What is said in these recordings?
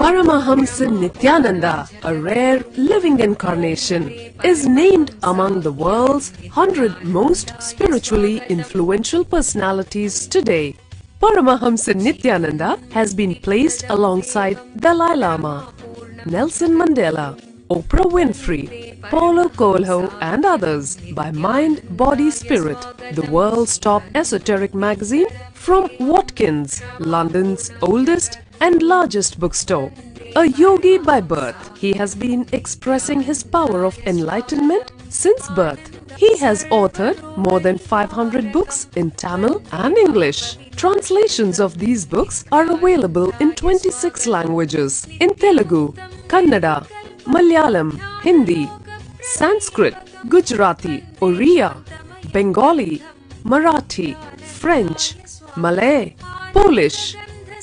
Paramahamsa Nithyananda, a rare living incarnation, is named among the world's 100 most spiritually influential personalities today. Paramahamsa Nithyananda has been placed alongside Dalai Lama, Nelson Mandela, Oprah Winfrey, Paulo Coelho and others by Mind, Body, Spirit, the world's top esoteric magazine from Watkins, London's oldest and largest bookstore. A yogi by birth, he has been expressing his power of enlightenment since birth. He has authored more than 500 books in Tamil and English. Translations of these books are available in 26 languages in Telugu, Kannada, Malayalam, Hindi, Sanskrit, Gujarati, Oriya, Bengali, Marathi, French, Malay, Polish,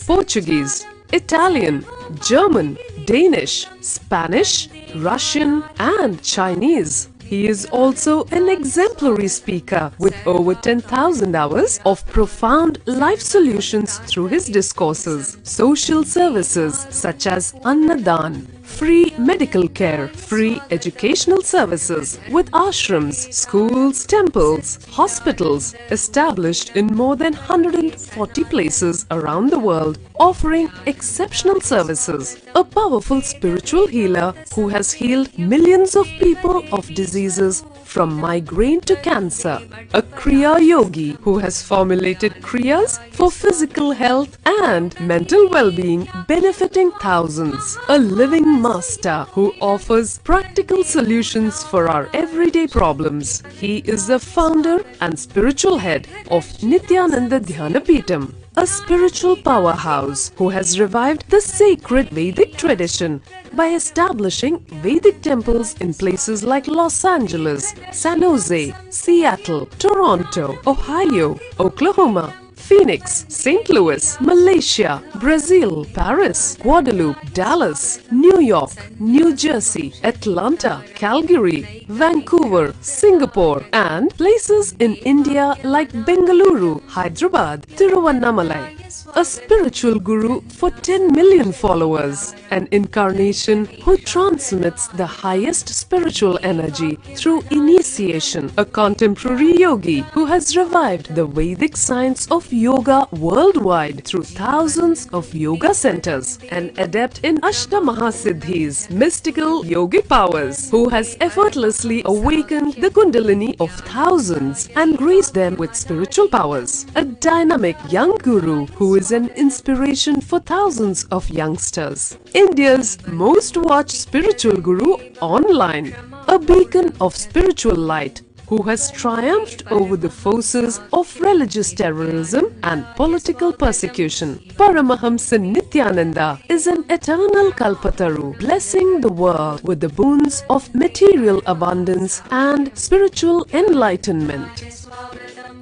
Portuguese, Italian, German, Danish, Spanish, Russian and Chinese. He is also an exemplary speaker with over 10,000 hours of profound life solutions through his discourses. Social services such as Annadan, free medical care, free educational services with ashrams, schools, temples, hospitals established in more than 140 places around the world, offering exceptional services. A powerful spiritual healer who has healed millions of people of diseases from migraine to cancer. A Kriya Yogi who has formulated Kriyas for physical health and mental well-being, benefiting thousands. A living master who offers practical solutions for our everyday problems. He is the founder and spiritual head of Nithyananda Dhyanapeetham, a spiritual powerhouse who has revived the sacred Vedic tradition by establishing Vedic temples in places like Los Angeles, San Jose, Seattle, Toronto, Ohio, Oklahoma, Phoenix, St. Louis, Malaysia, Brazil, Paris, Guadeloupe, Dallas, New York, New Jersey, Atlanta, Calgary, Vancouver, Singapore, and places in India like Bengaluru, Hyderabad, Tiruvannamalai. A spiritual guru for 10 million followers, an incarnation who transmits the highest spiritual energy through initiation, a contemporary yogi who has revived the Vedic science of yoga worldwide through thousands of yoga centers, an adept in Ashtamaha-siddhis, mystical yogic powers, who has effortlessly awakened the Kundalini of thousands and graced them with spiritual powers, a dynamic young guru who is an inspiration for thousands of youngsters, India's most watched spiritual guru online, a beacon of spiritual light who has triumphed over the forces of religious terrorism and political persecution. Paramahamsa Nithyananda is an eternal Kalpataru, blessing the world with the boons of material abundance and spiritual enlightenment.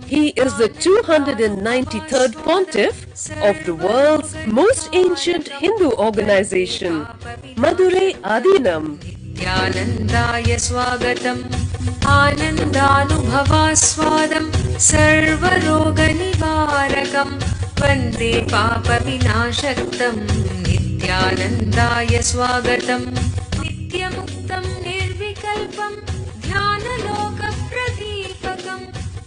He is the 293rd Pontiff of the world's most ancient Hindu organization, Madurai Adinam. Nithyanandaya swagatam Anandanubhavaswadam Sarvaroga nivarakam Vande papa vinashaktam Nithyanandaya swagatam Nityamuktam nirvikalpam Dhyanaloka pradipakam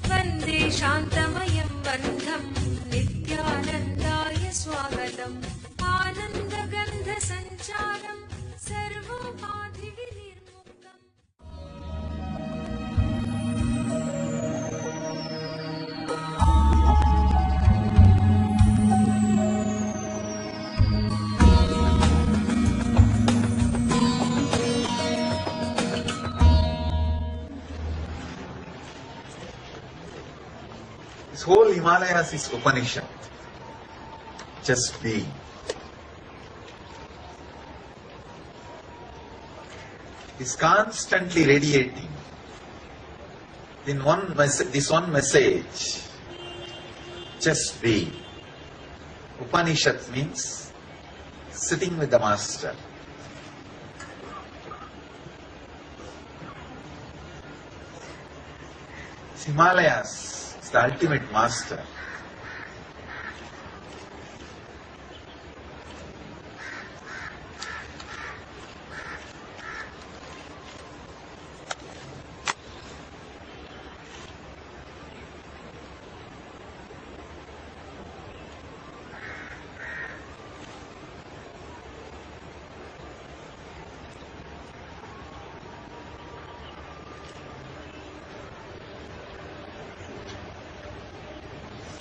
Vande shantamayam bandham Nithyanandaya swagatam Anandagandha sancharam Sarvopadhi vinirmuktam. This whole Himalayas is Upanishad. Just be. Is constantly radiating in this one message. Just be. Upanishad means sitting with the master. Himalayas is the ultimate master.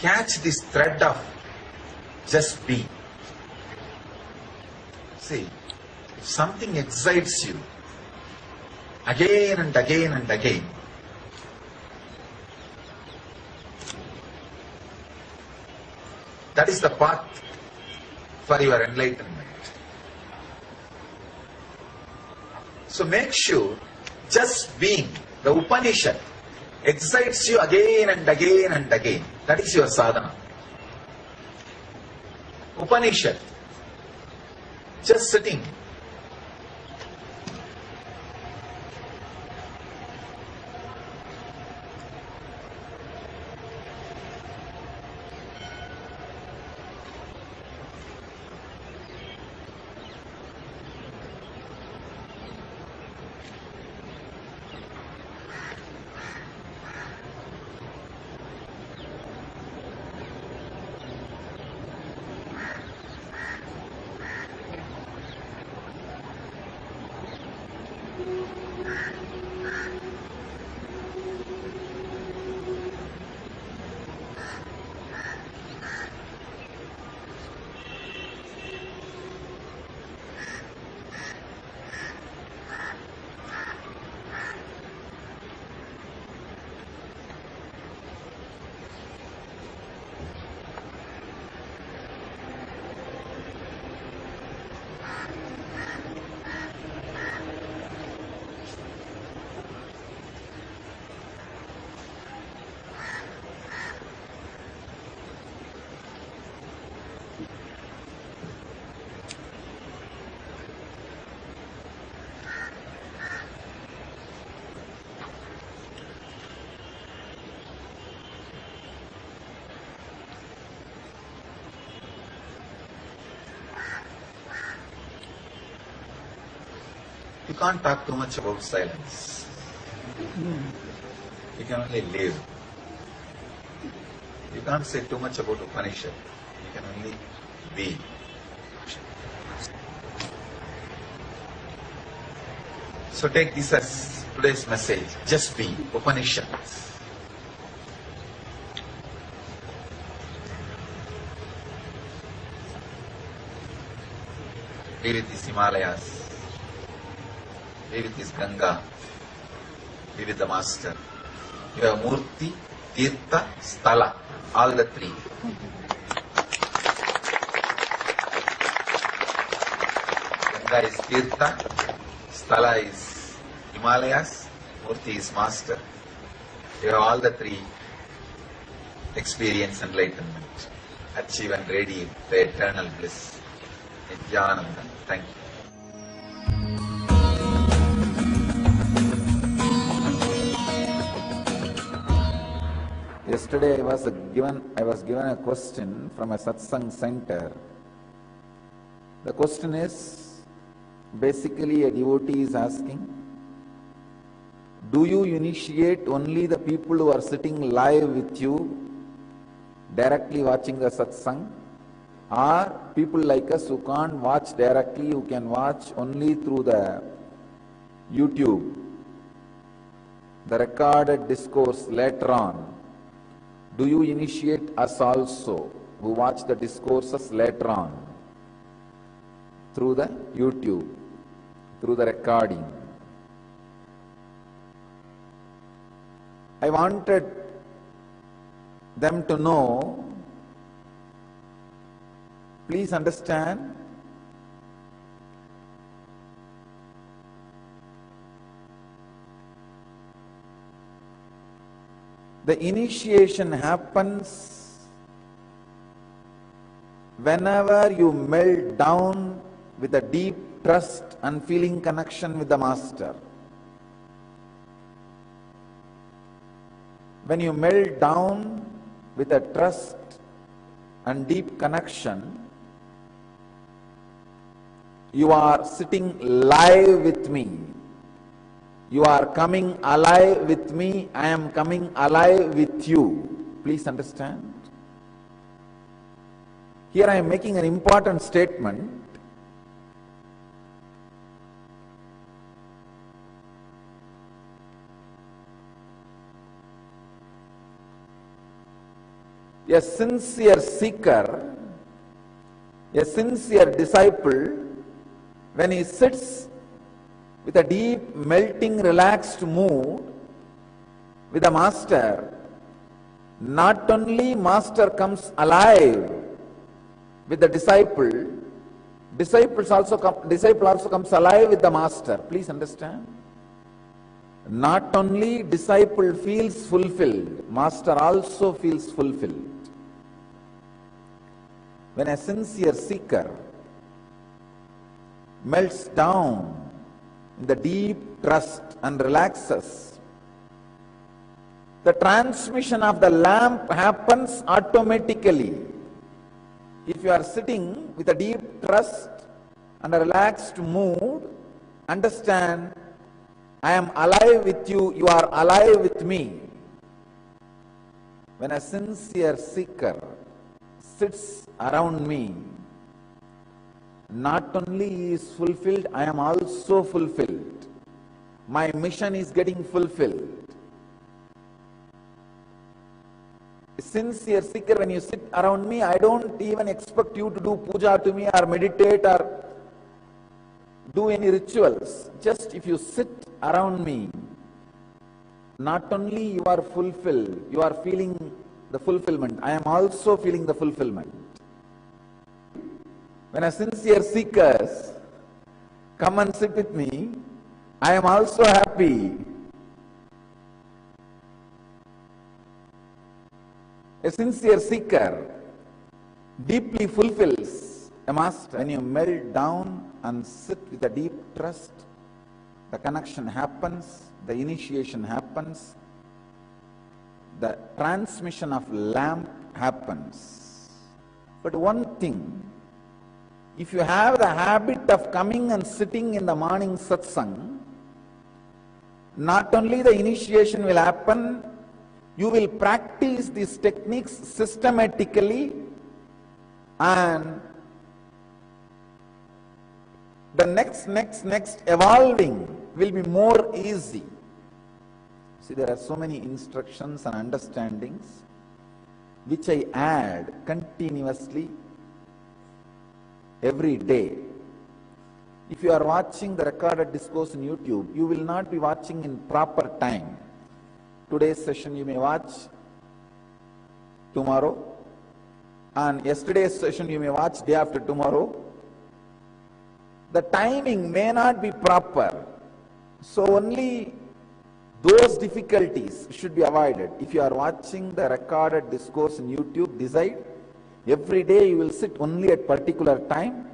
catch this thread of just be. See, if something excites you again and again and again, that is the path for your enlightenment. So make sure just being, the Upanishad, excites you again and again and again. That is your sadhana. Upanishad, just sitting. You can't talk too much about silence. You can only live. You can't say too much about Upanishad. You can only be. So take this as today's message. Just be. Upanishad. Be with these Himalayas. Be with this Ganga. Be with the Master. You have Murti, Tirtha, Sthala. All the three. Ganga is Tirtha. Sthala is Himalayas. Murti is Master. You have all the three. Experience enlightenment. Achieve and radiate the eternal bliss. Nithyananda. Thank you. Yesterday I was given a question from a satsang center. The question is, basically a devotee is asking, do you initiate only the people who are sitting live with you, directly watching the satsang, or people like us who can't watch directly, who can watch only through the YouTube, the recorded discourse later on? Do you initiate us also, who watch the discourses later on, through the YouTube, through the recording? I wanted them to know, please understand, the initiation happens whenever you melt down with a deep trust and feeling connection with the Master. When you melt down with a trust and deep connection, you are sitting live with me. You are coming alive with me, I am coming alive with you. Please understand. Here I am making an important statement. A sincere seeker, a sincere disciple, when he sits with a deep, melting, relaxed mood with the master, not only master comes alive with the disciple, disciple also comes alive with the master. Please understand. Not only disciple feels fulfilled, master also feels fulfilled. When a sincere seeker melts down in the deep trust and relaxes, the transmission of the lamp happens automatically. If you are sitting with a deep trust and a relaxed mood, understand, I am alive with you, you are alive with me. When a sincere seeker sits around me, not only he is fulfilled, I am also fulfilled. My mission is getting fulfilled. A sincere seeker, when you sit around me, I don't even expect you to do puja to me or meditate or do any rituals. Just if you sit around me, not only you are fulfilled, you are feeling the fulfillment. I am also feeling the fulfillment. When a sincere seekers come and sit with me, I am also happy. A sincere seeker deeply fulfills a master. When you melt down and sit with a deep trust, the connection happens, the initiation happens, the transmission of lamp happens. But one thing, if you have the habit of coming and sitting in the morning satsang, not only the initiation will happen, you will practice these techniques systematically, and the next evolving will be more easy. See, there are so many instructions and understandings which I add continuously every day. If you are watching the recorded discourse on YouTube, you will not be watching in proper time. Today's session you may watch tomorrow, and yesterday's session you may watch day after tomorrow. The timing may not be proper, so only those difficulties should be avoided. If you are watching the recorded discourse on YouTube, decide every day you will sit only at particular time,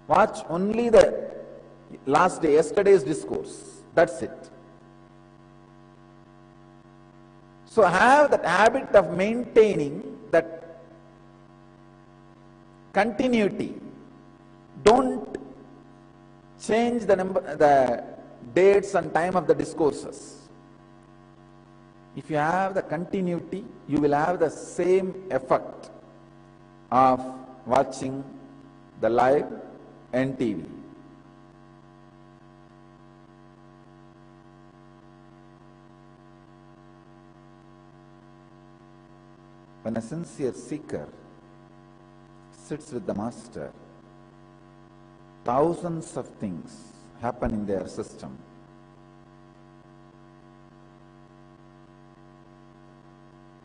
watch only the last day, yesterday's discourse. That's it. So have that habit of maintaining that continuity. Don't change the dates and time of the discourses. If you have the continuity, you will have the same effect of watching the live NTV. When a sincere seeker sits with the master, thousands of things happen in their system.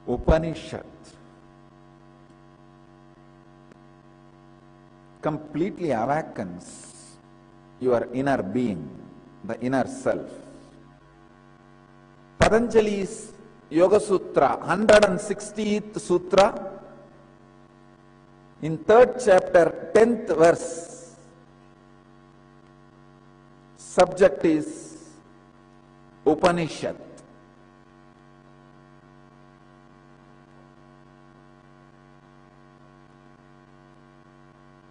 Upanishad completely awakens your inner being, the inner self. Patanjali's Yoga Sutra, 160th Sutra, in 3rd chapter, 10th verse, subject is Upanishad.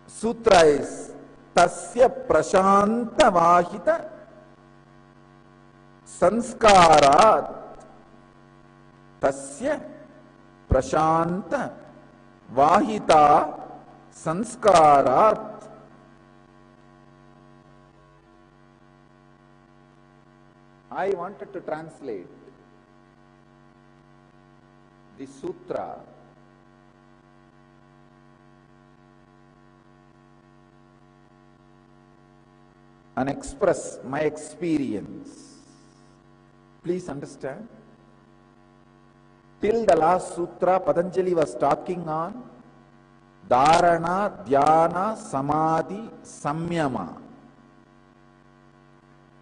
Sutra is Tasya Prashanta Vahita Sanskarat. Tasya Prashanta Vahita Sanskarat. I wanted to translate the sutra and express my experience. Please understand. Till the last sutra, Patanjali was talking on Dharana, Dhyana, Samadhi, Samyama.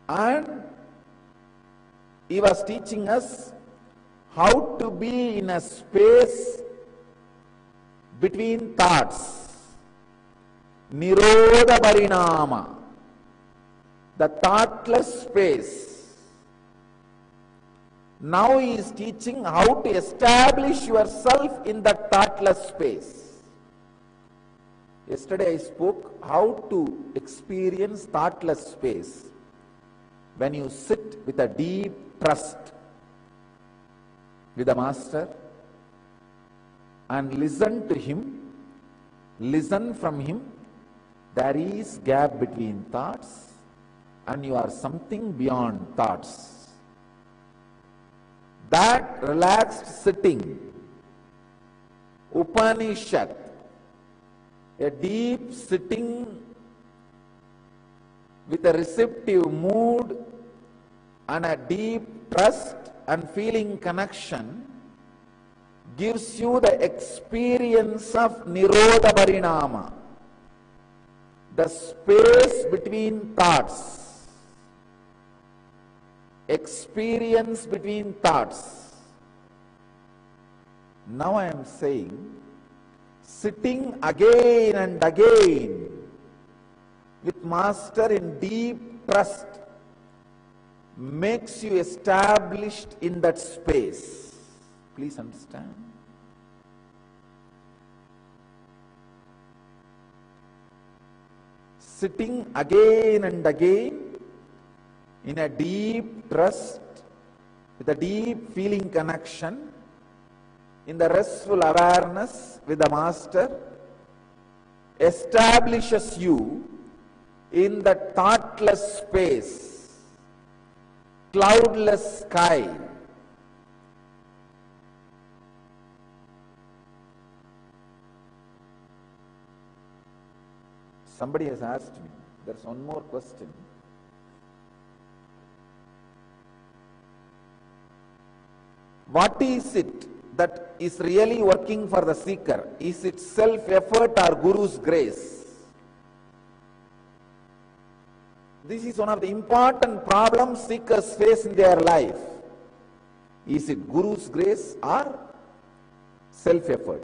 And he was teaching us how to be in a space between thoughts. Nirodha Parinama, the thoughtless space. Now he is teaching how to establish yourself in that thoughtless space. Yesterday I spoke how to experience thoughtless space when you sit with a deep trust with the Master and listen to him, listen from him. There is gap between thoughts and you are something beyond thoughts. That relaxed sitting, Upanishad, a deep sitting with a receptive mood and a deep trust and feeling connection, gives you the experience of Nirodha Parinama, the space between thoughts. Experience between thoughts. Now I am saying, sitting again and again with Master in deep trust makes you established in that space. Please understand. Sitting again and again in a deep trust, with a deep feeling connection, in the restful awareness with the Master, establishes you in the thoughtless space, cloudless sky. Somebody has asked me, there's one more question. What is it that is really working for the seeker? Is it self-effort or Guru's grace? This is one of the important problems seekers face in their life. Is it Guru's grace or self-effort?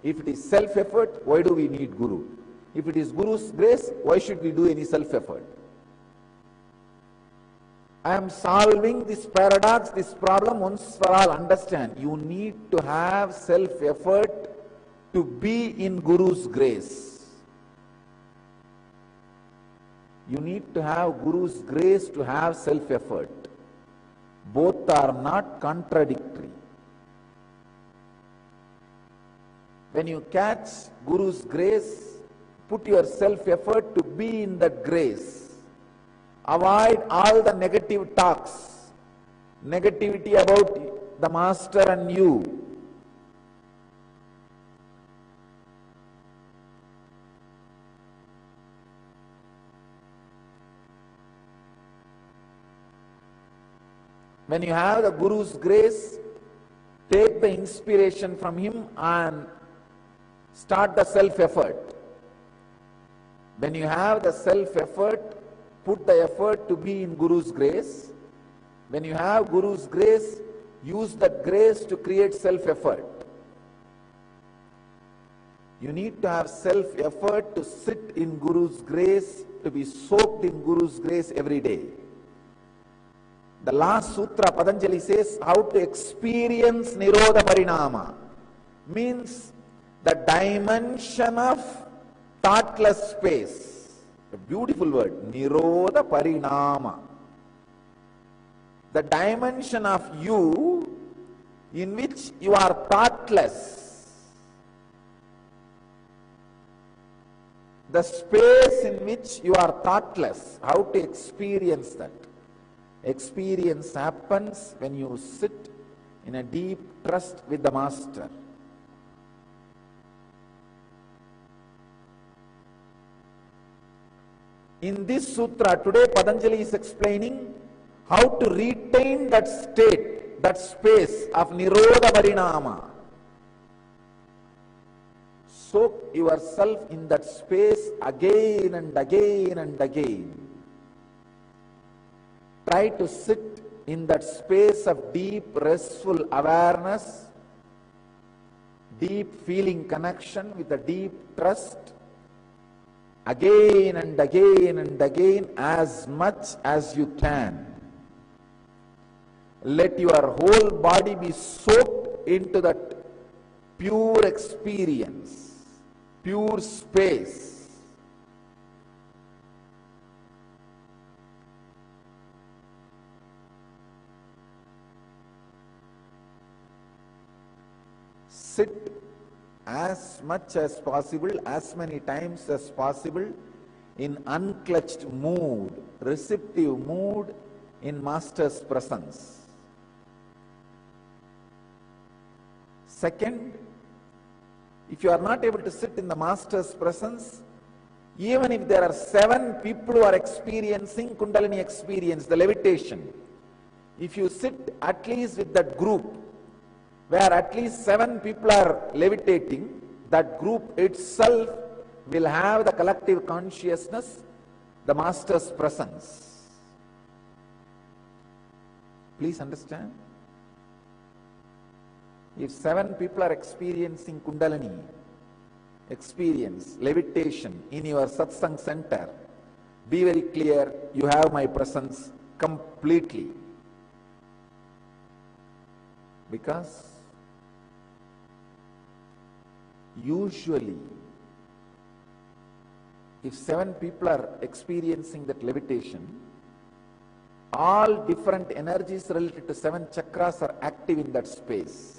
If it is self-effort, why do we need Guru? If it is Guru's grace, why should we do any self-effort? I am solving this paradox, this problem once for all. Understand, you need to have self-effort to be in Guru's grace. You need to have Guru's grace to have self-effort. Both are not contradictory. When you catch Guru's grace, put your self-effort to be in that grace. Avoid all the negative talks, negativity about the Master and you. When you have the Guru's grace, take the inspiration from him and start the self-effort. When you have the self-effort, put the effort to be in Guru's grace. When you have Guru's grace, use that grace to create self-effort. You need to have self-effort to sit in Guru's grace, to be soaked in Guru's grace every day. The last sutra, Patanjali says, how to experience Nirodha Parinama. Means the dimension of thoughtless space. A beautiful word, Nirodha Parinama. The dimension of you in which you are thoughtless. The space in which you are thoughtless. How to experience that? Experience happens when you sit in a deep trust with the Master. In this sutra, today Patanjali is explaining how to retain that state, that space of Nirodha Parinama. Soak yourself in that space again and again and again. Try to sit in that space of deep, restful awareness, deep feeling connection with a deep trust, again and again and again, as much as you can. Let your whole body be soaked into that pure experience, pure space. Sit as much as possible, as many times as possible, in unclutched mood, receptive mood, in Master's presence. Second, if you are not able to sit in the Master's presence, even if there are 7 people who are experiencing Kundalini experience, the levitation, if you sit at least with that group, where at least 7 people are levitating, that group itself will have the collective consciousness, the Master's presence. Please understand. If 7 people are experiencing Kundalini experience, levitation in your satsang center, be very clear, you have my presence completely. Because usually, if 7 people are experiencing that levitation, all different energies related to 7 chakras are active in that space.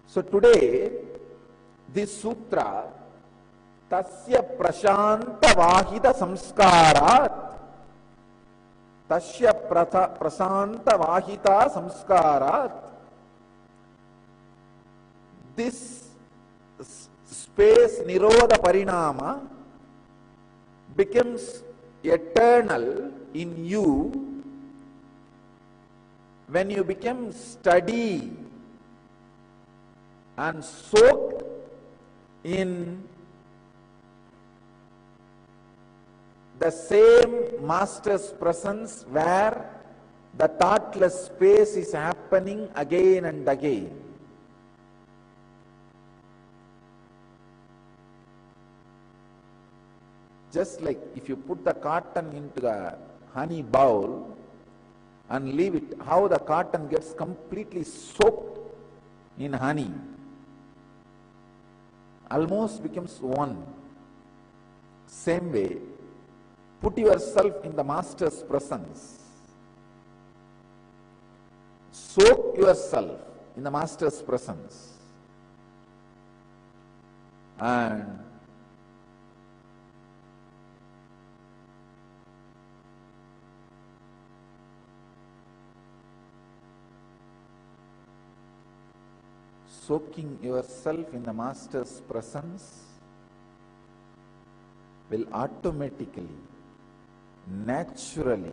So today, this sutra, tasya prashanta vahita samskarat, tasya prasanta vahita samskarat, this space Nirodha Parinama becomes eternal in you when you become steady and soaked in the same Master's presence where the thoughtless space is happening again and again. Just like if you put the cotton into a honey bowl and leave it, how the cotton gets completely soaked in honey, almost becomes one. Same way, put yourself in the Master's presence. Soak yourself in the Master's presence. And soaking yourself in the Master's presence will automatically, naturally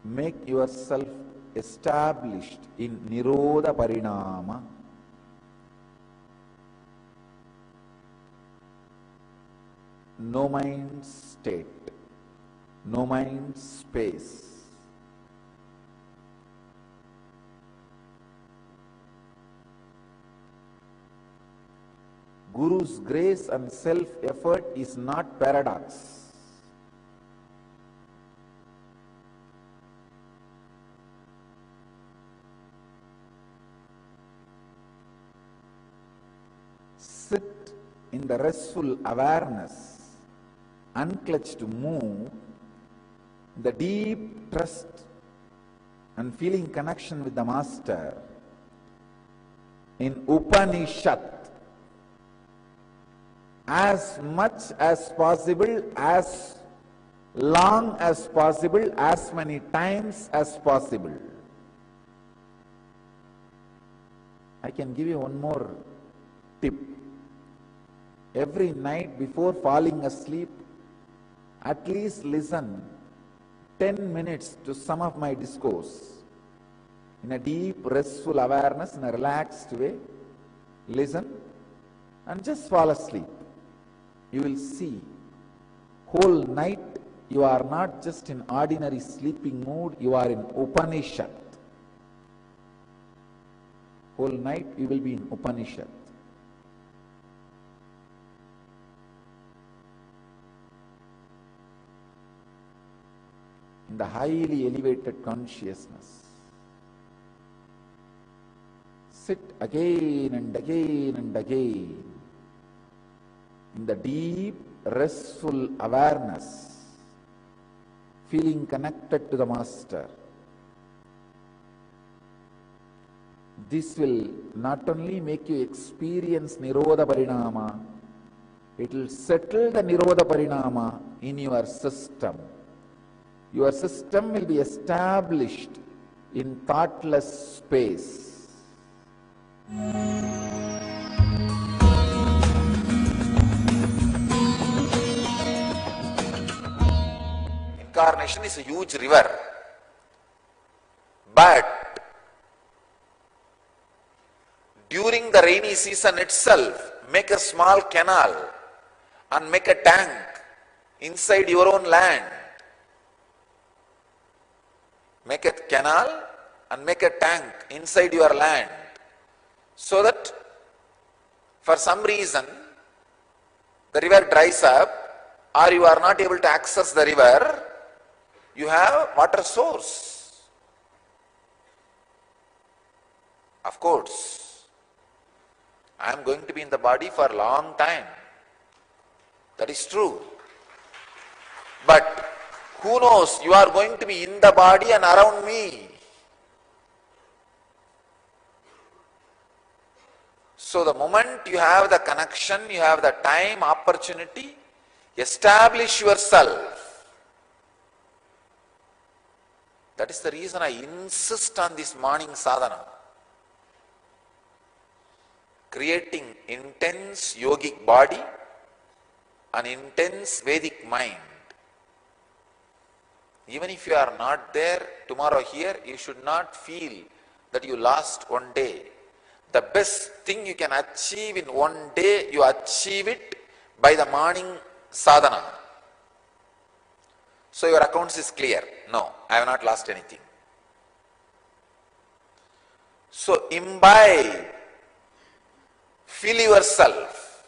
make yourself established in Nirodha Parinama, no mind state, no mind space. Guru's grace and self-effort is not paradox. Sit in the restful awareness, unclutched mood, the deep trust and feeling connection with the Master in Upanishad, as much as possible, as long as possible, as many times as possible. I can give you one more tip. Every night before falling asleep, at least listen 10 minutes to some of my discourse. In a deep, restful awareness, in a relaxed way, listen and just fall asleep. You will see, whole night you are not just in ordinary sleeping mood, you are in Upanishad. Whole night you will be in Upanishad. In the highly elevated consciousness. Sit again and again and again in the deep, restful awareness, feeling connected to the Master. This will not only make you experience Nirodha Parinama, it will settle the Nirodha Parinama in your system. Your system will be established in thoughtless space. Incarnation is a huge river, but during the rainy season itself, make a small canal and make a tank inside your own land. Make a canal and make a tank inside your land, so that for some reason the river dries up or you are not able to access the river, you have water source. Of course, I am going to be in the body for a long time. That is true. But who knows, you are going to be in the body and around me. So the moment you have the connection, you have the time, opportunity, establish yourself. That is the reason I insist on this morning sadhana. Creating intense yogic body, an intense Vedic mind. Even if you are not there tomorrow here, you should not feel that you lost one day. The best thing you can achieve in one day, you achieve it by the morning sadhana. So your accounts is clear. No, I have not lost anything. So imbibe, fill yourself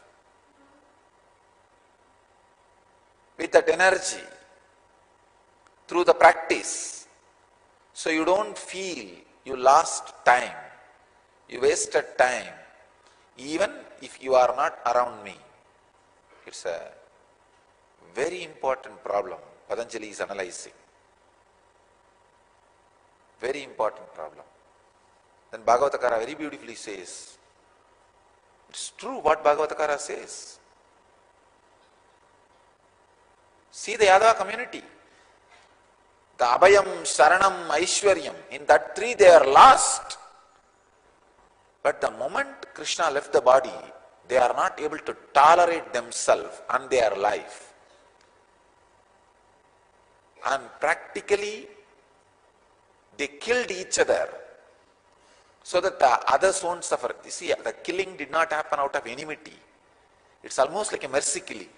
with that energy through the practice, so you don't feel you lost time, you wasted time, even if you are not around me. It's a very important problem Patanjali is analyzing. Very important problem. Then Bhagavatakara very beautifully says, it's true what Bhagavatakara says. See the Yadava community. The Abhayam, Sharanam, Aishwaryam, in that three they are lost. But the moment Krishna left the body, they are not able to tolerate themselves and their life. And practically, they killed each other so that the others won't suffer. You see, the killing did not happen out of enmity. It's almost like a mercy killing.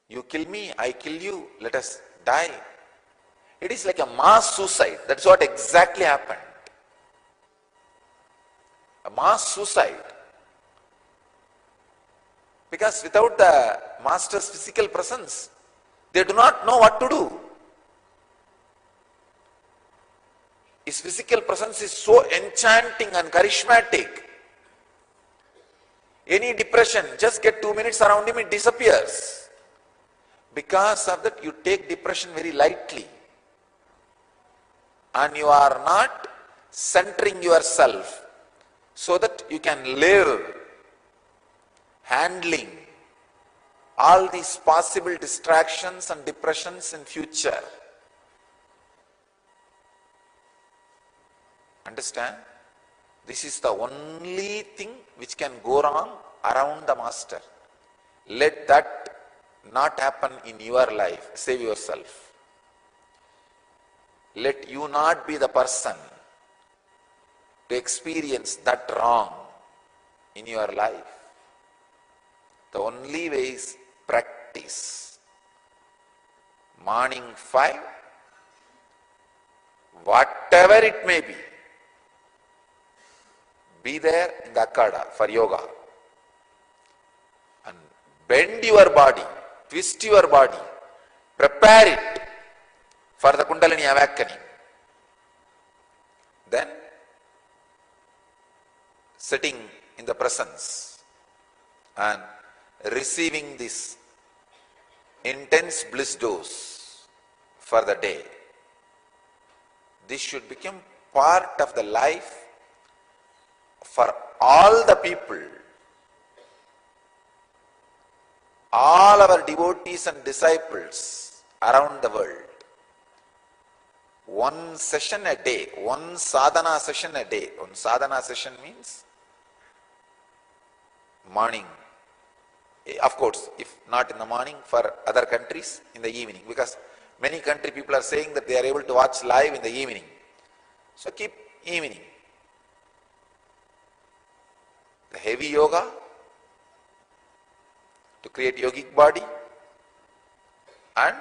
You kill me, I kill you, let us die. It is like a mass suicide. That's what exactly happened. A mass suicide. Because without the master's physical presence, they do not know what to do. His physical presence is so enchanting and charismatic. Any depression, just get 2 minutes around him, it disappears. Because of that, you take depression very lightly. And you are not centering yourself so that you can live handling all these possible distractions and depressions in future. Understand? This is the only thing which can go wrong around the master. Let that not happen in your life. Save yourself. Let you not be the person to experience that wrong in your life. The only way is practice. Morning 5, whatever it may be there in the Akada for yoga. And bend your body, twist your body, prepare it for the Kundalini awakening. Then, sitting in the presence and receiving this intense bliss dose for the day. This should become part of the life for all the people, all our devotees and disciples around the world. One session a day, one sadhana session a day. One sadhana session means morning. Of course, if not in the morning, for other countries, in the evening. Because many country people are saying that they are able to watch live in the evening. So keep evening. The heavy yoga to create yogic body and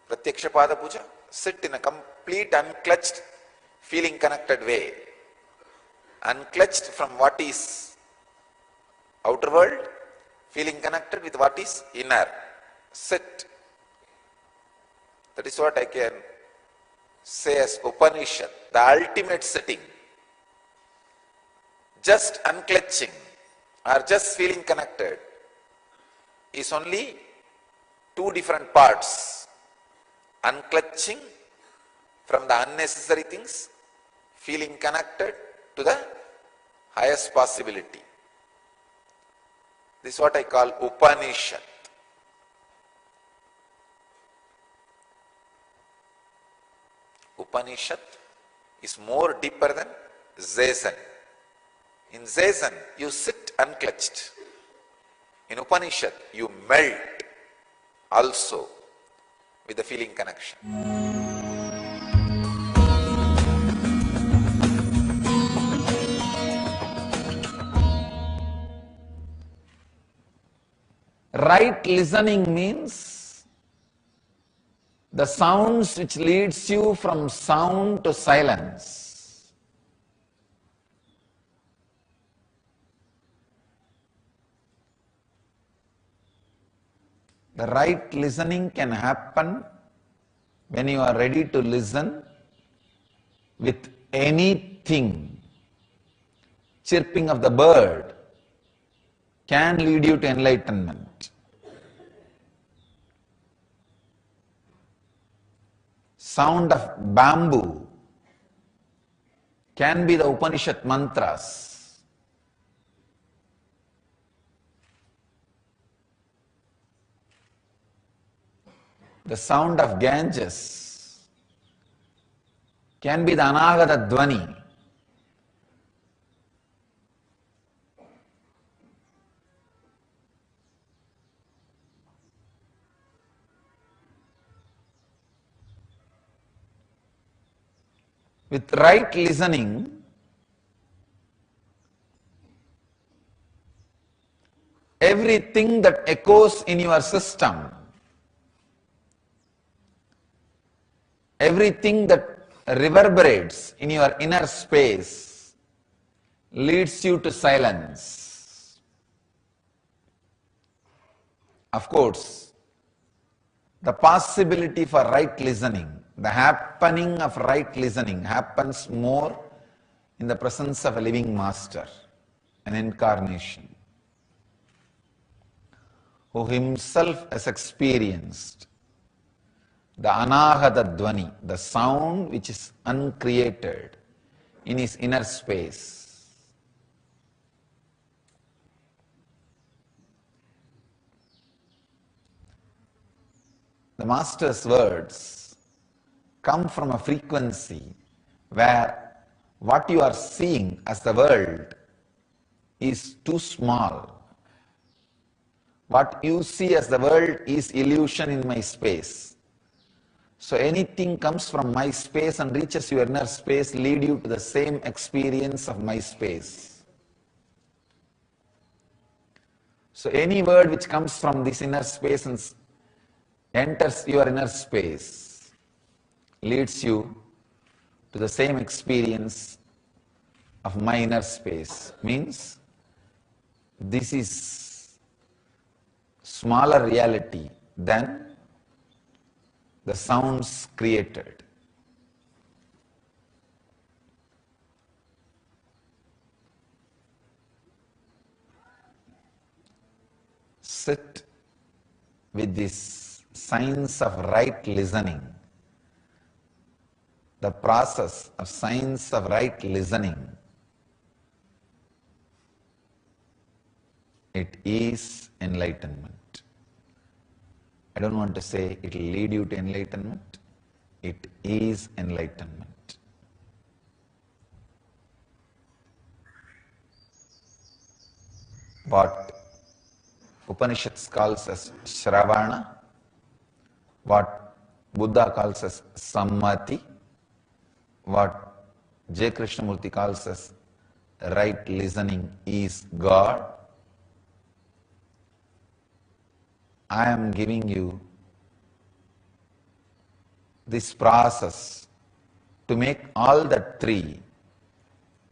Pratyaksha Pada Puja. Sit in a complete unclutched, feeling connected way. Unclutched from what is outer world, feeling connected with what is inner. Sit. That is what I can say as Upanishad, the ultimate sitting. Just unclutching or just feeling connected is only two different parts. Unclutching from the unnecessary things, feeling connected to the highest possibility. This is what I call Upanishad. Upanishad is more deeper than Zazen. In Zazen, you sit unclutched. In Upanishad, you melt also with the feeling connection. Right listening means the sounds which leads you from sound to silence. The right listening can happen when you are ready to listen with anything. Chirping of the bird can lead you to enlightenment. Sound of bamboo can be the Upanishad mantras. The sound of Ganges can be the Anagata Dvani. With right listening, everything that echoes in your system, everything that reverberates in your inner space leads you to silence. Of course, the possibility for right listening, the happening of right listening happens more in the presence of a living master, an incarnation, who himself has experienced the anahata dvani, the sound which is uncreated in his inner space. The master's words come from a frequency where what you are seeing as the world is too small. What you see as the world is illusion in my space. So anything comes from my space and reaches your inner space lead you to the same experience of my space. So any word which comes from this inner space and enters your inner space leads you to the same experience of my inner space. Means this is smaller reality than the sounds created. Sit with this science of right listening. The process of science of right listening. It is enlightenment. I don't want to say it will lead you to enlightenment. It is enlightenment. What Upanishads calls as Shravana, what Buddha calls as Sammati, what J. Krishnamurti calls as right listening is God. I am giving you this process to make all the three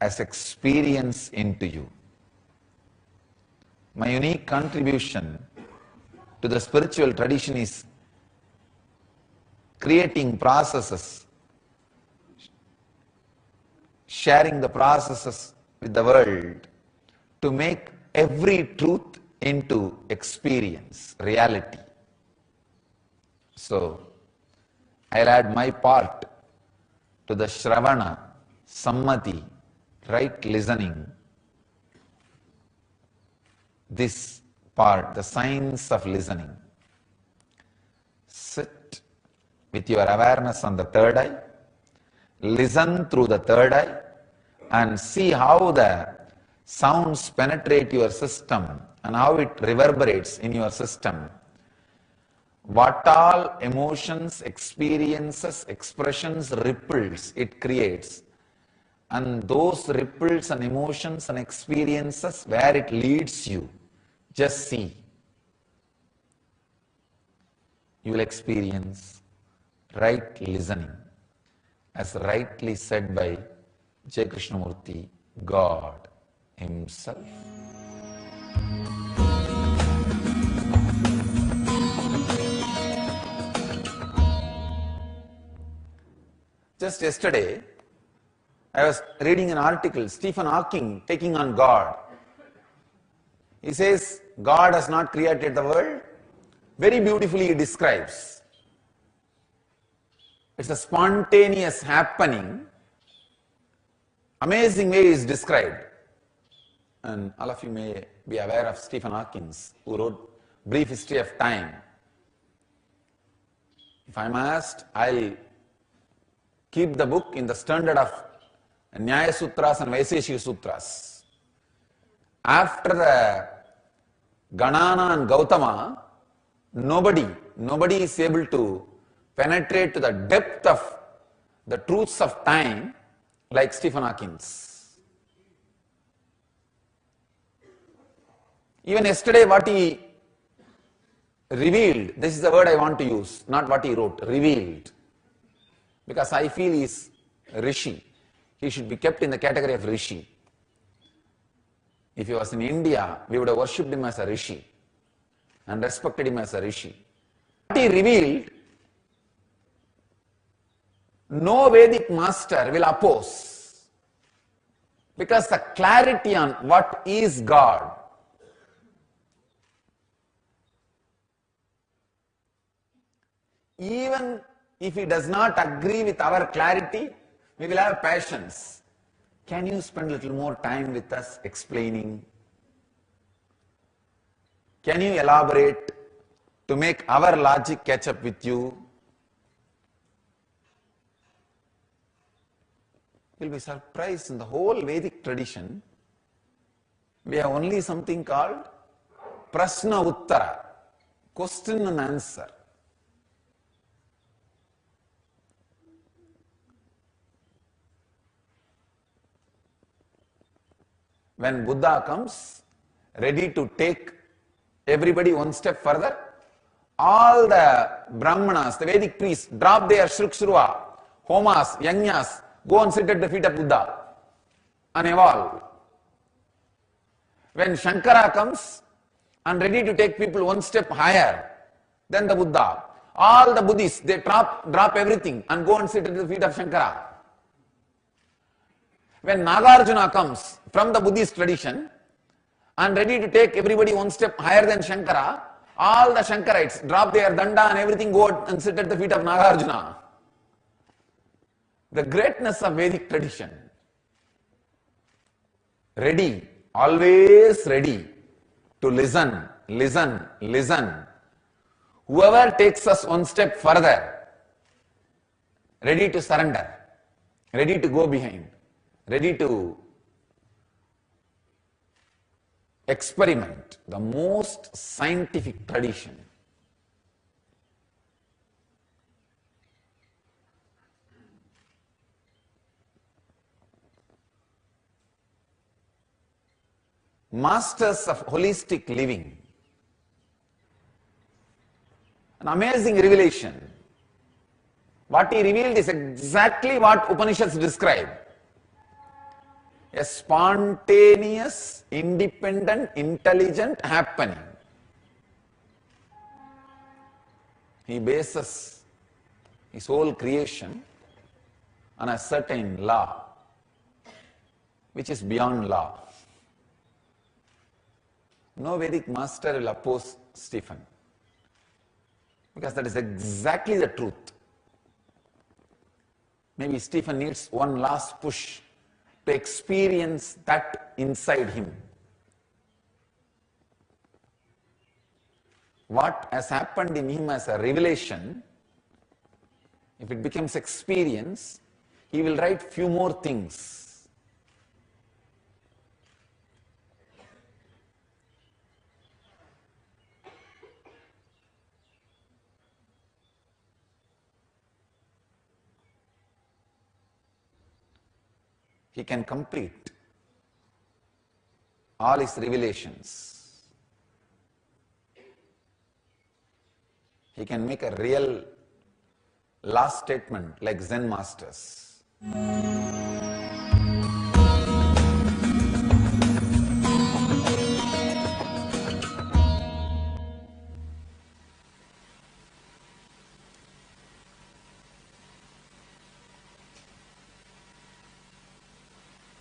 as experience into you. My unique contribution to the spiritual tradition is creating processes, sharing the processes with the world to make every truth into experience, reality. So, I'll add my part to the Shravana, Sammati, right listening. This part, the science of listening. Sit with your awareness on the third eye, listen through the third eye, and see how the sounds penetrate your system and how it reverberates in your system. What all emotions, experiences, expressions, ripples it creates. And those ripples and emotions and experiences, where it leads you, just see. You will experience right listening, as rightly said by J. Krishnamurti, God Himself. Just yesterday, I was reading an article, Stephen Hawking taking on God. He says, God has not created the world. Very beautifully he describes. It's a spontaneous happening. Amazing way is described. And all of you may be aware of Stephen Hawking, who wrote Brief History of Time. If I'm asked, I'll keep the book in the standard of Nyaya Sutras and Vaiseshika Sutras. After the Ganana and Gautama, nobody is able to penetrate to the depth of the truths of time like Stephen Hawking. Even yesterday what he revealed, this is the word I want to use, not what he wrote, revealed. Because I feel he is Rishi. He should be kept in the category of Rishi. If he was in India, we would have worshipped him as a Rishi and respected him as a Rishi. What he revealed, no Vedic master will oppose. Because the clarity on what is God, even if he does not agree with our clarity, we will have patience. Can you spend a little more time with us explaining? Can you elaborate to make our logic catch up with you? You'll be surprised, in the whole Vedic tradition, we have only something called Prashna Uttara, question and answer. When Buddha comes, ready to take everybody one step further, all the Brahmanas, the Vedic priests, drop their Shrukshrua, Homas, Yajnas, go and sit at the feet of Buddha and evolve. When Shankara comes and ready to take people one step higher than the Buddha, all the Buddhists, they drop everything and go and sit at the feet of Shankara. When Nagarjuna comes from the Buddhist tradition and ready to take everybody one step higher than Shankara, all the Shankarites drop their danda and everything, go out and sit at the feet of Nagarjuna. The greatness of Vedic tradition. Ready, always ready to listen, listen, listen. Whoever takes us one step further, ready to surrender, ready to go behind, ready to experiment, the most scientific tradition. Masters of holistic living. An amazing revelation. What he revealed is exactly what Upanishads describe. A spontaneous, independent, intelligent happening. He bases his whole creation on a certain law, which is beyond law. No Vedic master will oppose Stephen, because that is exactly the truth. Maybe Stephen needs one last push to experience that inside him. What has happened in him as a revelation, if it becomes experience, he will write few more things. He can complete all his revelations. He can make a real last statement like Zen masters.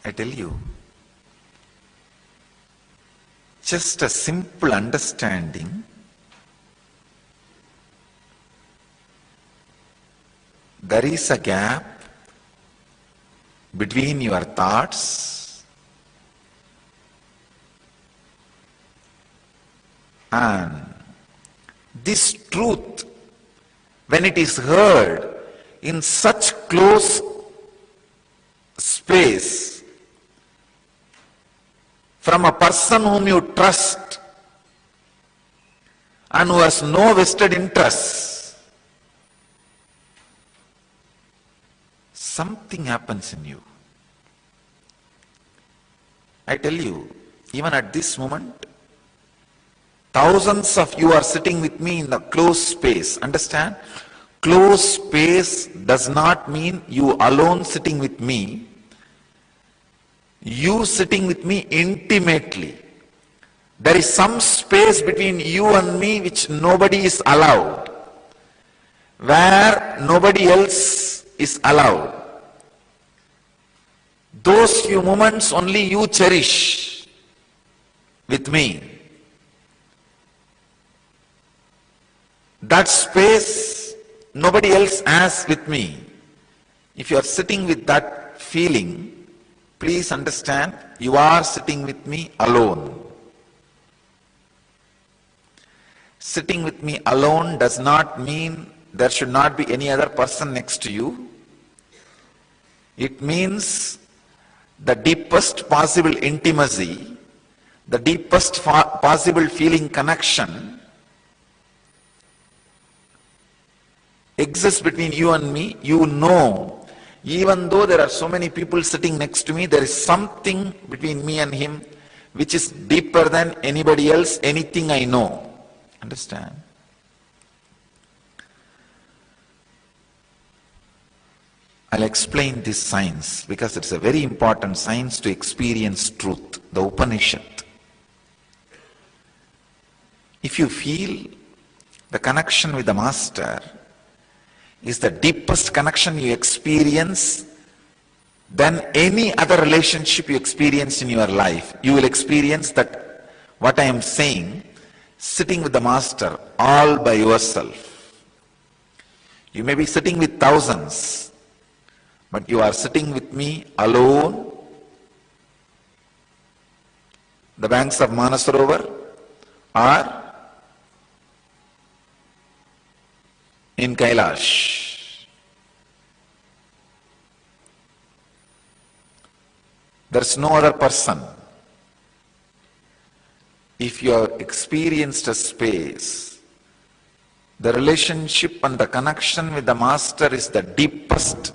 I tell you, just a simple understanding there is a gap between your thoughts and this truth, when it is heard in such close space from a person whom you trust and who has no vested interest, something happens in you. I tell you, even at this moment, thousands of you are sitting with me in the closed space. Understand? Closed space does not mean you alone sitting with me. You sitting with me intimately. There is some space between you and me which nobody is allowed, where nobody else is allowed. Those few moments only you cherish with me. That space nobody else has with me. If you are sitting with that feeling, please understand, you are sitting with me alone. Sitting with me alone does not mean there should not be any other person next to you. It means the deepest possible intimacy, the deepest possible feeling connection exists between you and me. You know, even though there are so many people sitting next to me, there is something between me and him which is deeper than anybody else, anything I know. Understand? I'll explain this science because it's a very important science to experience truth, the Upanishad. If you feel the connection with the Master is the deepest connection you experience than any other relationship you experience in your life, you will experience that what I am saying, sitting with the Master all by yourself. You may be sitting with thousands, but you are sitting with me alone, the banks of Manasarovar, or in Kailash. There's no other person. If you have experienced a space, the relationship and the connection with the Master is the deepest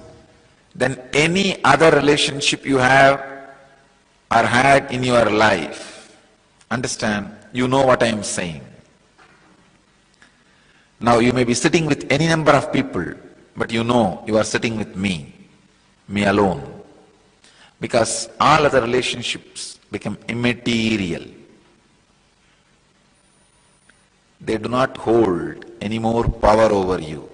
than any other relationship you have or had in your life. Understand? You know what I am saying. Now you may be sitting with any number of people, but you know you are sitting with me alone. Because all other relationships become immaterial. They do not hold any more power over you.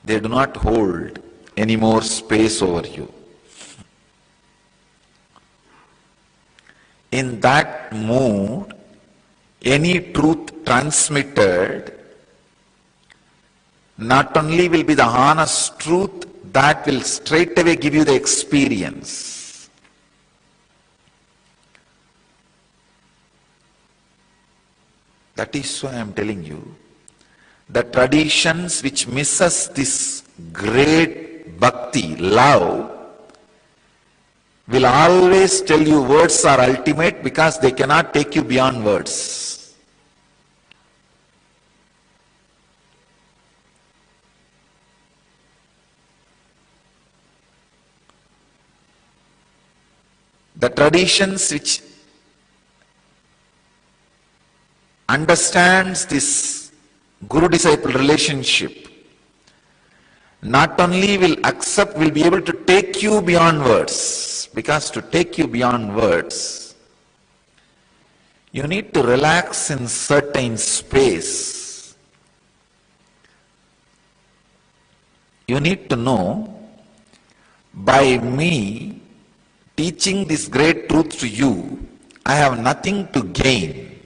They do not hold any more space over you. In that mood, any truth transmitted not only will be the honest truth, that will straight away give you the experience. That is why I am telling you, the traditions which misses this great bhakti, love, will always tell you words are ultimate because they cannot take you beyond words. The traditions which understands this guru-disciple relationship not only will be able to take you beyond words, because to take you beyond words, you need to relax in certain space. You need to know, by me teaching this great truth to you, I have nothing to gain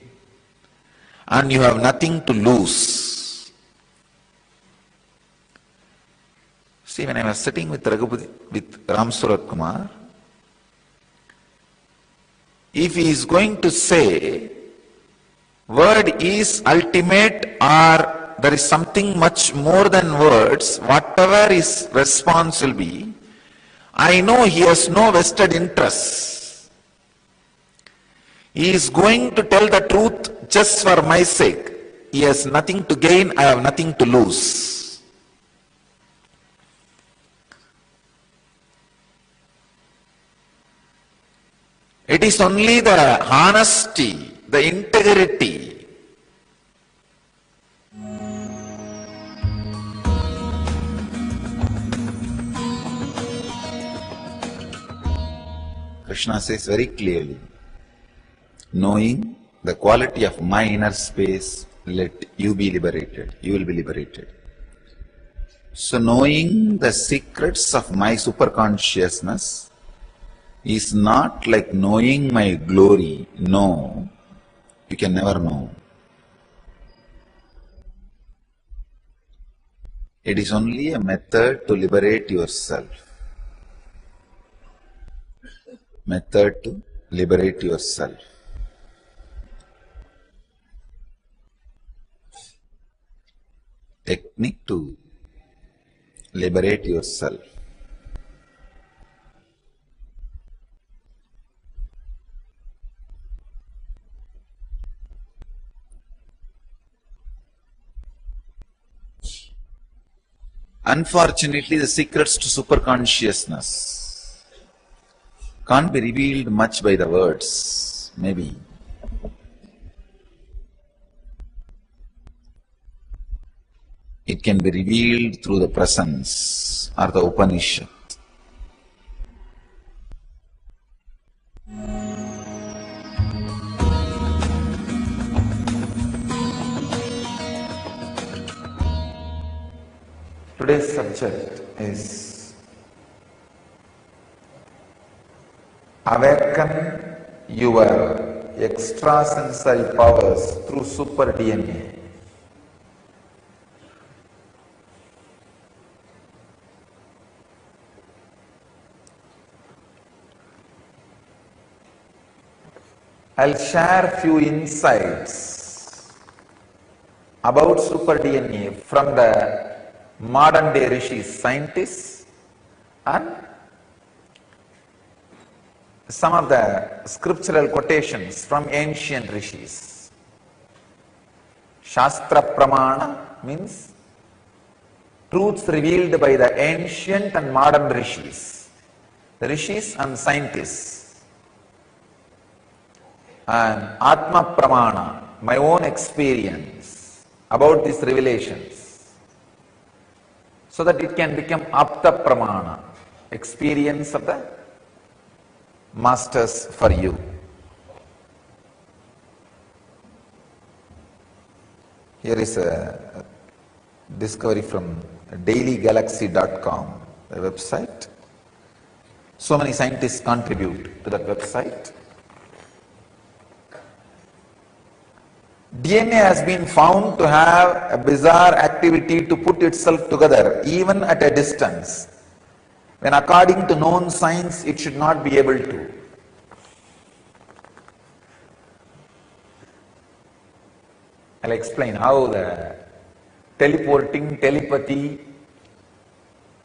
and you have nothing to lose. See, when I was sitting with Ram Surat Kumar, if he is going to say, word is ultimate or there is something much more than words, whatever his response will be, I know he has no vested interest. He is going to tell the truth just for my sake. He has nothing to gain, I have nothing to lose. It is only the honesty, the integrity. Krishna says very clearly, knowing the quality of my inner space, let you be liberated, you will be liberated. So knowing the secrets of my superconsciousness is not like knowing my glory. No, you can never know. It is only a method to liberate yourself. Method to liberate yourself. Technique to liberate yourself. Unfortunately, the secrets to superconsciousness can't be revealed much by the words, maybe. It can be revealed through the presence or the Upanishad. Today's subject is awaken your extrasensory powers through super DNA. I'll share few insights about super DNA from the modern day rishis, scientists, and some of the scriptural quotations from ancient rishis. Shastra Pramana means truths revealed by the ancient and modern rishis, the rishis and scientists. And Atma Pramana, my own experience about these revelations, so that it can become Apta Pramana, experience of the masters for you. Here is a discovery from dailygalaxy.com, the website. So many scientists contribute to that website. DNA has been found to have a bizarre activity to put itself together even at a distance, when according to known science it should not be able to. I'll explain how the teleporting, telepathy,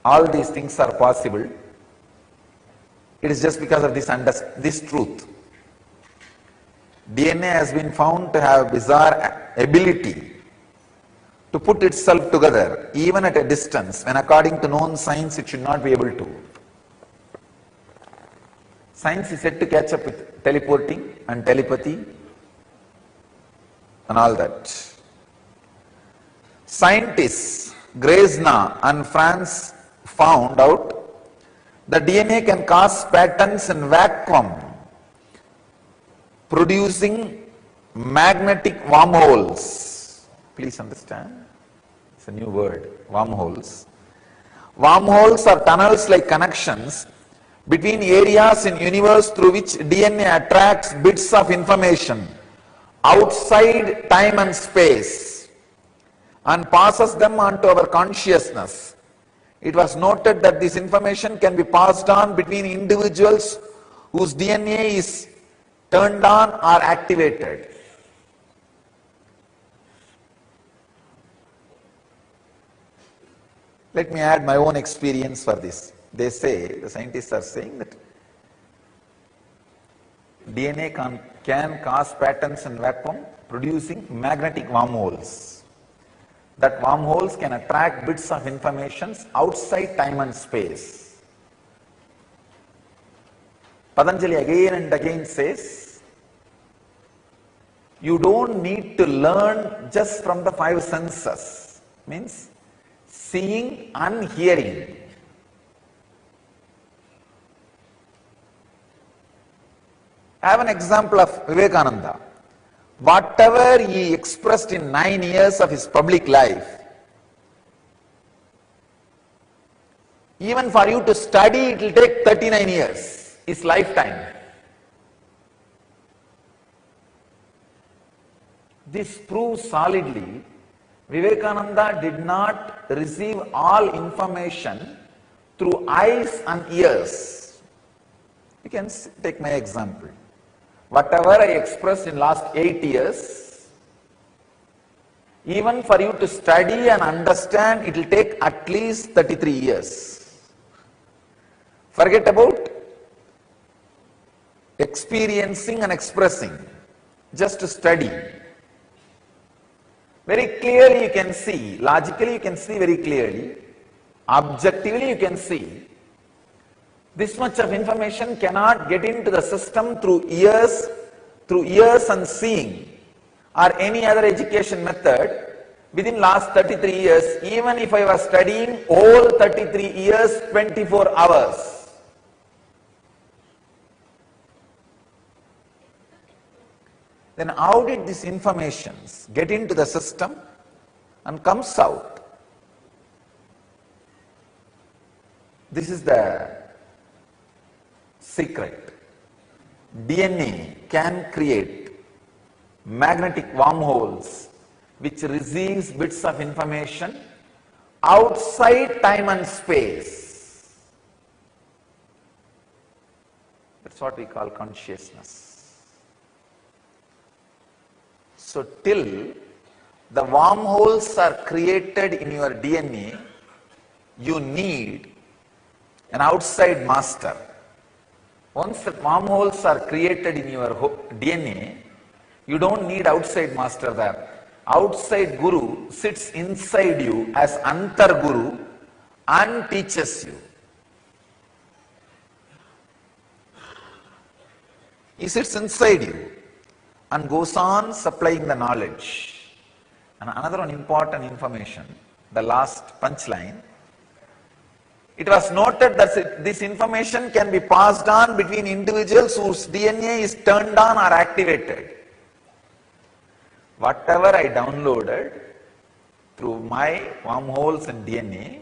all these things are possible. It is just because of this truth. DNA has been found to have bizarre ability to put itself together even at a distance, when according to known science it should not be able to. Science is said to catch up with teleporting and telepathy and all that. Scientists Grezna and France found out that DNA can cause patterns in vacuum, producing magnetic wormholes. Please understand, it's a new word, wormholes. Wormholes are tunnels like connections between areas in universe through which DNA attracts bits of information outside time and space and passes them on to our consciousness. It was noted that this information can be passed on between individuals whose DNA is turned on or activated. Let me add my own experience for this. They say, the scientists are saying that DNA can cause patterns in vacuum, producing magnetic wormholes. That wormholes can attract bits of information outside time and space. Patanjali again and again says, you don't need to learn just from the five senses, means seeing and hearing. I have an example of Vivekananda. Whatever he expressed in 9 years of his public life, even for you to study, it will take 39 years, his lifetime. This proves solidly Vivekananda did not receive all information through eyes and ears. You can take my example. Whatever I expressed in last 8 years, even for you to study and understand, it will take at least 33 years. Forget about experiencing and expressing, just to study. Very clearly you can see, logically you can see very clearly, Objectively you can see, this much of information cannot get into the system through ears and seeing or any other education method within last 33 years, even if I was studying all 33 years, 24 hours. Then how did these informations get into the system and comes out? This is the secret. DNA can create magnetic wormholes which receives bits of information outside time and space. That's what we call consciousness. So till the wormholes are created in your DNA, you need an outside master. Once the wormholes are created in your DNA, you don't need outside master there. Outside Guru sits inside you as Antar Guru and teaches you. He sits inside you and goes on supplying the knowledge. And another one important information, the last punchline. It was noted that this information can be passed on between individuals whose DNA is turned on or activated. Whatever I downloaded through my wormholes and DNA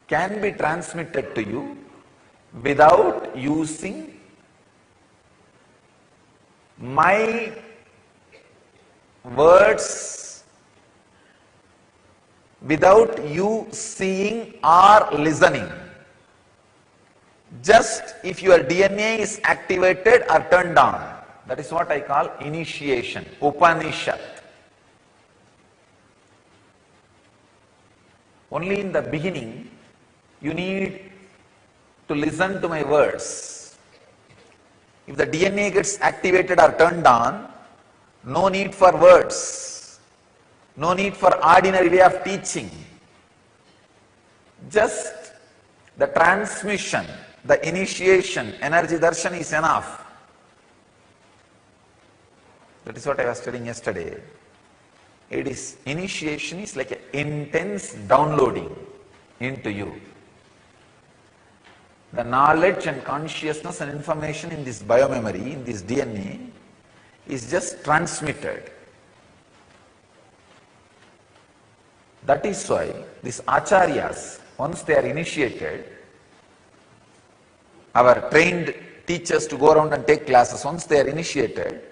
can be transmitted to you without using my words, without you seeing or listening. Just if your DNA is activated or turned on. That is what I call initiation, Upanishad. Only in the beginning, you need to listen to my words. If the DNA gets activated or turned on, no need for words, no need for ordinary way of teaching. Just the transmission, the initiation, energy darshan is enough. That is what I was telling yesterday. It is, initiation is like an intense downloading into you. The knowledge and consciousness and information in this biomemory, in this DNA, is just transmitted. That is why these acharyas, once they are initiated, our trained teachers to go around and take classes, once they are initiated,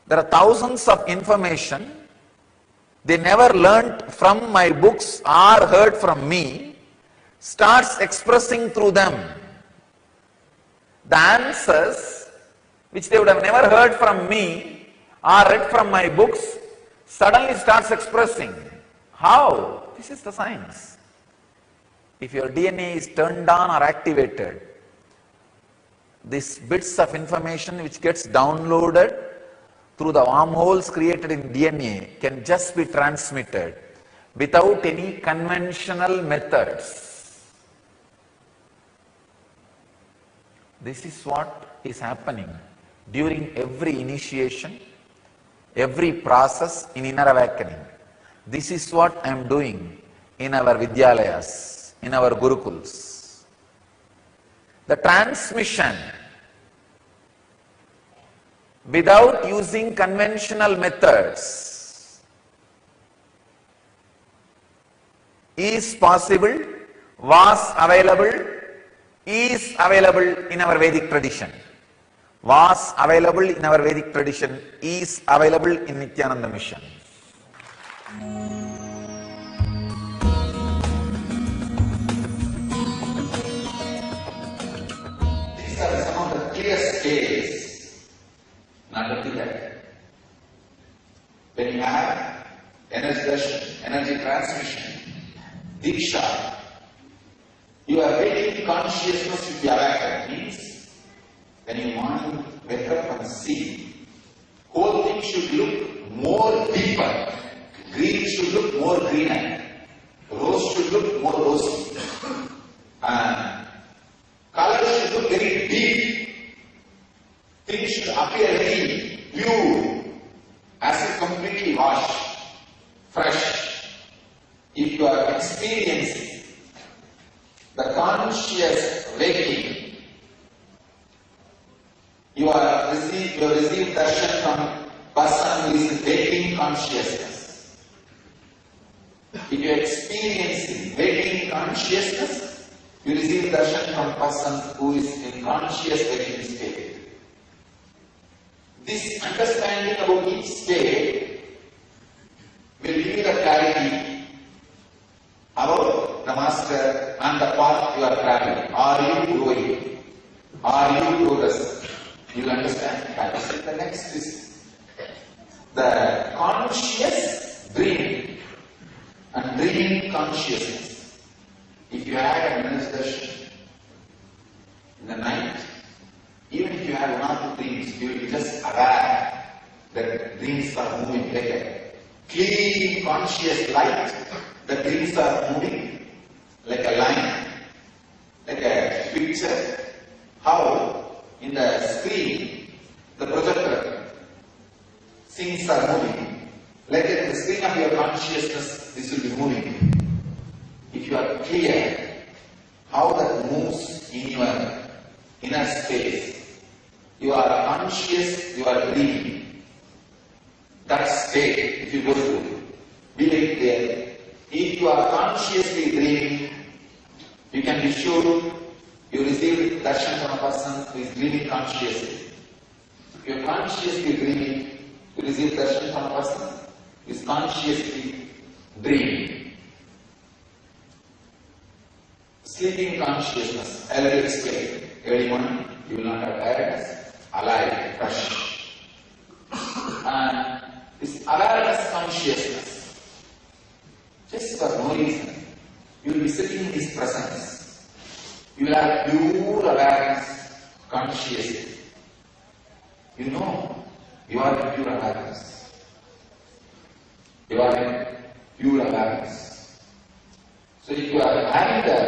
there are thousands of information they never learnt from my books or heard from me, starts expressing through them. The answers which they would have never heard from me or read from my books suddenly starts expressing. How? This is the science. If your DNA is turned on or activated, these bits of information which gets downloaded through the wormholes created in DNA can just be transmitted without any conventional methods. This is what is happening during every initiation, every process in inner awakening. This is what I am doing in our Vidyalayas, in our Gurukuls. The transmission without using conventional methods is possible, was available, is available in our Vedic tradition. Was available in our Vedic tradition, is available in Nithyananda mission. These are some of the clearest cases. Not only that, when you have energy transmission, diksha, you are waking consciousness with the awakened. Means when you morning wake up and see, whole thing should look more deeper. Green should look more greener. Rose should look more rosy. Colors should look very deep. Things should appear very pure, as if completely washed, fresh. If you are experiencing the conscious waking, you receive darshan from person who is waking consciousness. If you are experiencing waking consciousness, you receive darshan from person who is in conscious waking state. This understanding about each state will give you the clarity about the master and the path you are traveling. Are you growing? Are you progressing? You will understand that. The next is the conscious dreaming and dreaming consciousness. If you have a meditation in the night, even if you have one or two dreams, you will be just aware that dreams are moving like a clean, conscious light. The dreams are moving like a line, like a picture. How in the screen, the projector, scenes are moving. Like at the screen of your consciousness, this will be moving. If you are clear how that moves in your inner space, you are conscious, you are dreaming. That state, if you go through, be like there. If you are consciously dreaming, you can be sure you receive darshan from a person who is dreaming consciously. If you are consciously dreaming, you receive darshan from a person who is consciously dreaming. Sleeping consciousness, I will explain. Early morning, you will not have awareness, alive, fresh. And this awareness consciousness, just for no reason, you will be sitting in His presence. You will have pure awareness consciously. You know you are in pure awareness. You are in pure awareness. So if you are having the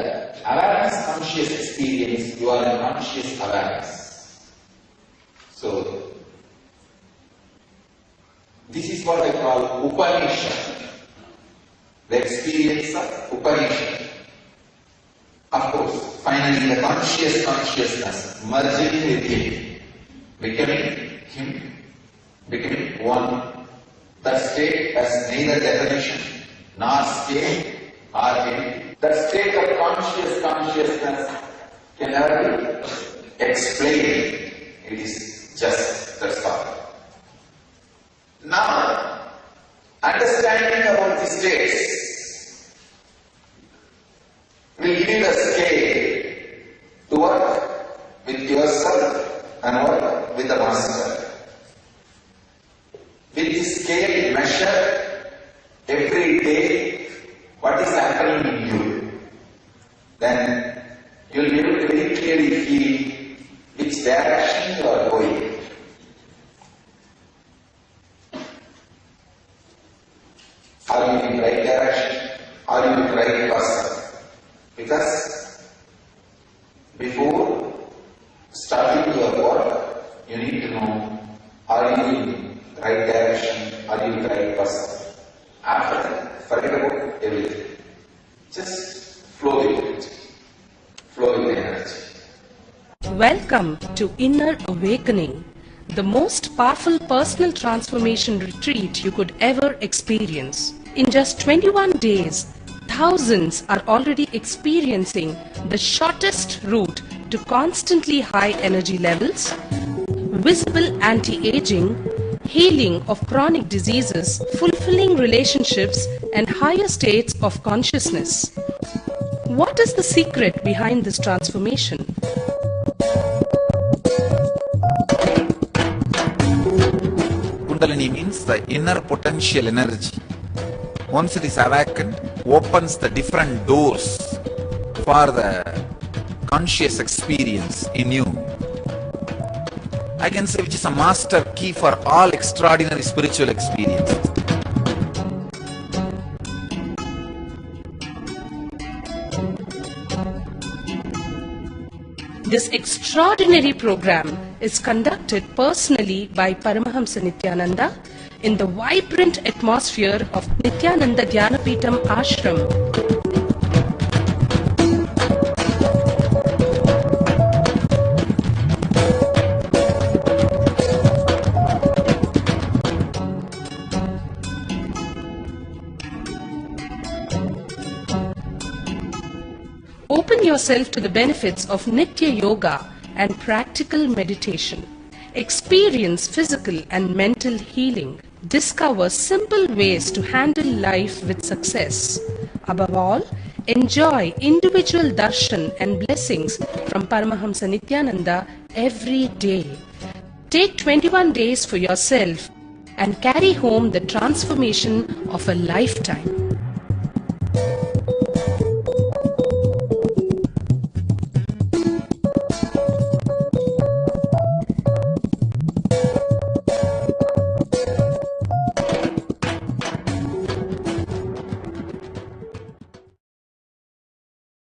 awareness conscious experience, you are in conscious awareness. So this is what I call Upanishad. The experience of Upanishad. Of course, finally the conscious consciousness merging with Him, becoming one. That state has neither definition nor scale or end. That state of conscious consciousness can never be explained. It is just that's all. Now, understanding about the states will give you the scale to work with yourself and work with the master. With this scale, measure every day what is happening in you. Then you will be able to very clearly feel which direction you are going. Are you in the right direction? Are you in the right person? Because before starting your work, you need to know, are you in the right direction? Are you the right person? After that, forget about everything. Just flow with it. Flow with the energy. Welcome to Inner Awakening, the most powerful personal transformation retreat you could ever experience. In just 21 days, thousands are already experiencing the shortest route to constantly high energy levels, visible anti-aging, healing of chronic diseases, fulfilling relationships, and higher states of consciousness. What is the secret behind this transformation? Kundalini means the inner potential energy. Once it is awakened, opens the different doors for the conscious experience in you. I can say which is a master key for all extraordinary spiritual experiences. This extraordinary program is conducted personally by Paramahamsa Nithyananda in the vibrant atmosphere of Nithyananda Dhyanapitham Ashram. Open yourself to the benefits of Nitya Yoga and practical meditation. Experience physical and mental healing. Discover simple ways to handle life with success. Above all, enjoy individual darshan and blessings from Paramahamsa Nithyananda every day. Take 21 days for yourself and carry home the transformation of a lifetime.